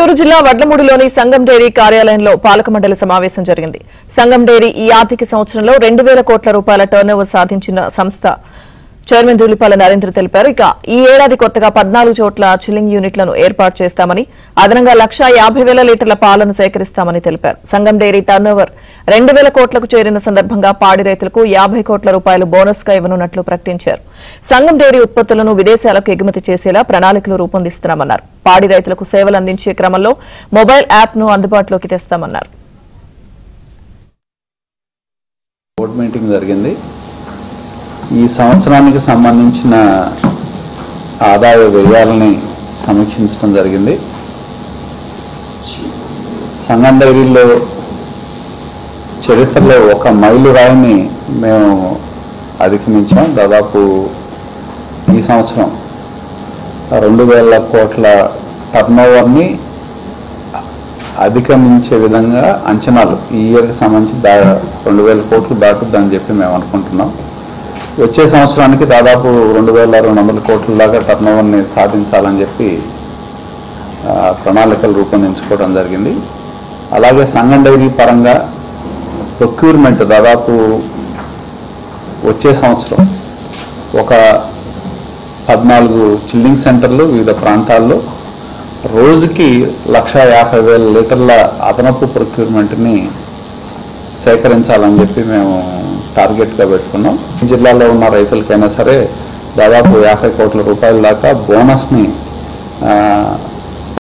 చిత్తూరు జిల్లా వడ్లమూడిలోని సంగం డైరీ కార్యాలయంలో పాలక మండలి సమావేశం జరిగింది. సంగం డైరీ ఈ ఆర్థిక సంవత్సరంలో 2000 కోట్ల రూపాయల టర్నోవర్ సాధించిన సంస్థ చైర్మన్ ధూళిపాల నరేంద్ర తెలిపారు. ఇక ఈ ఏడాది కొత్తగా 14 చోట్ల చిల్లింగ్ యూనిట్లను ఏర్పాటు చేస్తామని, అదనంగా 1,50,000 లీటర్ల పాలను సేకరిస్తామని తెలిపారు. సంగం డైరీ టర్నోవర్ 2000 కోట్లకు చేరిన సందర్భంగా పాడి రైతులకు 50 కోట్ల రూపాయలు బోనస్ గా ఇవ్వనున్నట్లు ప్రకటించారు. సంగం డైరీ ఉత్పత్తులను విదేశాలకు ఎగుమతి చేసేలా ప్రణాళికలు రూపొందిస్తున్నామన్నారు. పాడి రైతులకు సేవలు అందించే క్రమంలో మొబైల్ యాప్ ను అందుబాటులోకి తెస్తామన్నారు. బోర్డు మీటింగ్ జరిగింది. ఈ సంవత్సరానికి సంబంధించిన ఆదాయ వ్యయాలని సమీక్షించడం జరిగింది. సంగం డైరీలో చరిత్రలో ఒక మైలురాయిని మేము అధిగమించాం. దాదాపు ఈ సంవత్సరం 2000 కోట్ల టర్నోవర్ని అధిగమించే విధంగా అంచనాలు ఈ ఇయర్కి సంబంధించి 2000 కోట్లు దాటుద్దని చెప్పి మేము అనుకుంటున్నాం. వచ్చే సంవత్సరానికి దాదాపు 2200 కోట్ల దాకా టర్నోవర్ని సాధించాలని చెప్పి ప్రణాళికలు రూపొందించుకోవడం జరిగింది. అలాగే సంగం డైరీ పరంగా ప్రొక్యూర్మెంట్ దాదాపు వచ్చే సంవత్సరం ఒక 14 చిల్లింగ్ సెంటర్లు వివిధ ప్రాంతాల్లో రోజుకి 1,50,000 లీటర్ల అదనపు ప్రొక్యూర్మెంట్ని సేకరించాలని చెప్పి మేము టార్గెట్గా పెట్టుకున్నాం. జిల్లాలో ఉన్న రైతులకైనా సరే దాదాపు 50 కోట్ల రూపాయల దాకా బోనస్ని